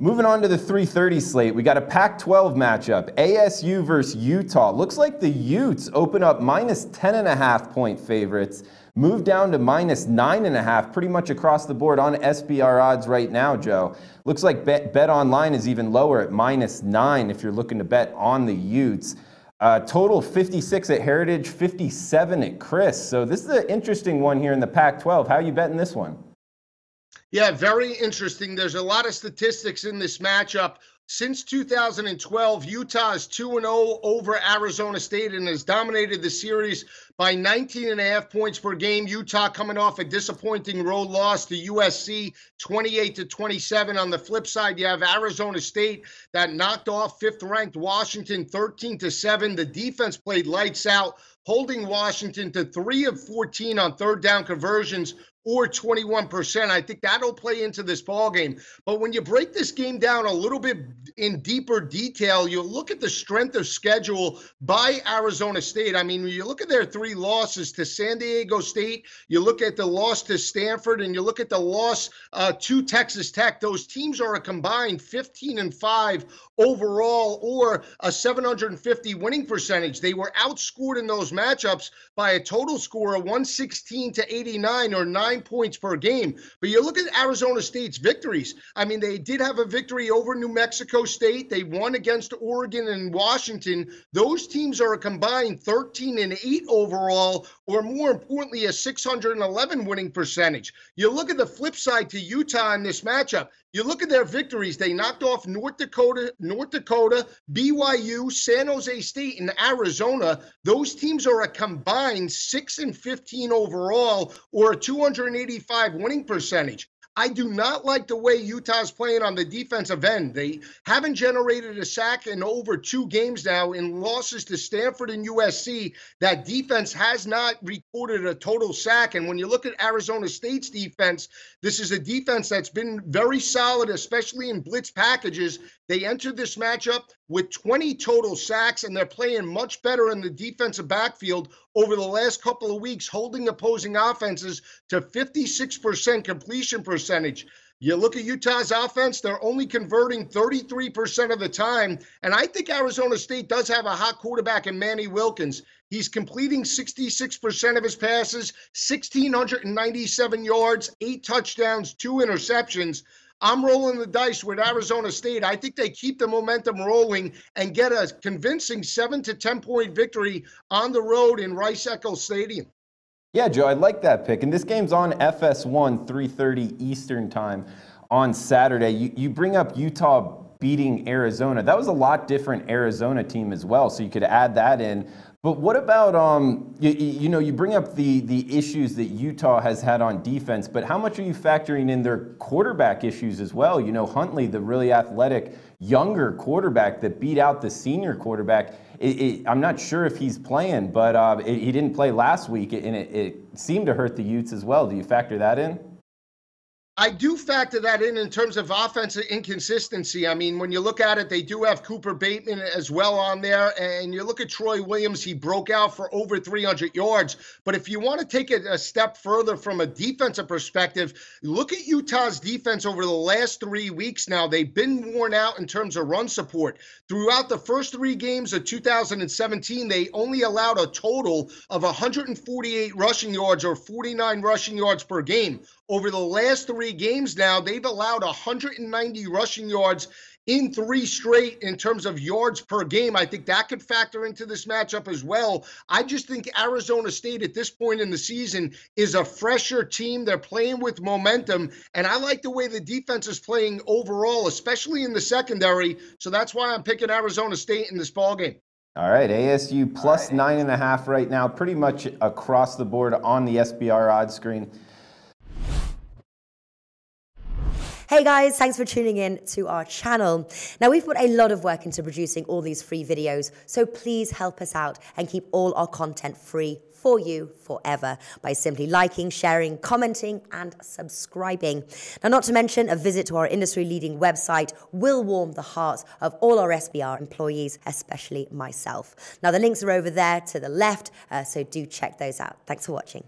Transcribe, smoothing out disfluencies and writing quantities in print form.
Moving on to the 3:30 slate, we got a Pac-12 matchup, ASU versus Utah. Looks like the Utes open up minus 10.5 point favorites, move down to minus 9.5 pretty much across the board on SBR odds right now, Joe. Looks like Bet Online is even lower at minus 9 if you're looking to bet on the Utes. Total 56 at Heritage, 57 at Chris. So this is an interesting one here in the Pac-12. How are you betting this one? Yeah, very interesting. There's a lot of statistics in this matchup. Since 2012, Utah is 2-0 over Arizona State and has dominated the series by 19.5 points per game. Utah coming off a disappointing road loss to USC, 28-27. On the flip side, you have Arizona State that knocked off fifth-ranked Washington 13-7. The defense played lights out, holding Washington to 3 of 14 on third down conversions, or 21%. I think that'll play into this ball game. But when you break this game down a little bit in deeper detail, you look at the strength of schedule by Arizona State. I mean, when you look at their 3 losses to San Diego State, you look at the loss to Stanford, and you look at the loss to Texas Tech, those teams are a combined 15-5 overall, or a 750 winning percentage. They were outscored in those matchups by a total score of 116-89, or 9 points per game. But you look at Arizona State's victories. I mean, they did have a victory over New Mexico State. They won against Oregon and Washington. Those teams are a combined 13-8 overall, or more importantly, a 611 winning percentage. You look at the flip side to Utah in this matchup. You look at their victories. They knocked off North Dakota, BYU, San Jose State, and Arizona. Those teams are a combined 6-15 overall, or a 285 winning percentage. I do not like the way Utah's playing on the defensive end. They haven't generated a sack in over 2 games now. In losses to Stanford and USC, that defense has not recorded a total sack. And when you look at Arizona State's defense, this is a defense that's been very solid, especially in blitz packages. They entered this matchup with 20 total sacks, and they're playing much better in the defensive backfield over the last couple of weeks, holding opposing offenses to 56% completion percentage. You look at Utah's offense, they're only converting 33% of the time. And I think Arizona State does have a hot quarterback in Manny Wilkins. He's completing 66% of his passes, 1,697 yards, 8 touchdowns, 2 interceptions. I'm rolling the dice with Arizona State. I think they keep the momentum rolling and get a convincing 7 to 10 point victory on the road in Rice-Eccles Stadium. Yeah, Joe, I like that pick. And this game's on FS1, 3:30 Eastern time on Saturday. You bring up Utah beating Arizona. That was a lot different Arizona team as well, so you could add that in. But what about, you bring up the issues that Utah has had on defense, but how much are you factoring in their quarterback issues as well? You know, Huntley, the really athletic, younger quarterback that beat out the senior quarterback, I'm not sure if he's playing, but he didn't play last week, and it seemed to hurt the Utes as well. Do you factor that in? I do factor that in terms of offensive inconsistency. I mean, when you look at it, they do have Cooper Bateman as well on there. And you look at Troy Williams, he broke out for over 300 yards. But if you want to take it a step further from a defensive perspective, look at Utah's defense over the last 3 weeks now. They've been worn out in terms of run support. Throughout the first 3 games of 2017, they only allowed a total of 148 rushing yards, or 49 rushing yards per game. Over the last 3 games now, they've allowed 190 rushing yards in 3 straight in terms of yards per game. I think that could factor into this matchup as well. I just think Arizona State at this point in the season is a fresher team. They're playing with momentum, and I like the way the defense is playing overall, especially in the secondary. So that's why I'm picking Arizona State in this ballgame. All right, ASU plus 9.5 right now, pretty much across the board on the SBR odds screen. Hey guys, thanks for tuning in to our channel. Now, we've put a lot of work into producing all these free videos, so please help us out and keep all our content free for you forever by simply liking, sharing, commenting, and subscribing. Now, not to mention, a visit to our industry-leading website will warm the hearts of all our SBR employees, especially myself. Now, the links are over there to the left, so do check those out. Thanks for watching.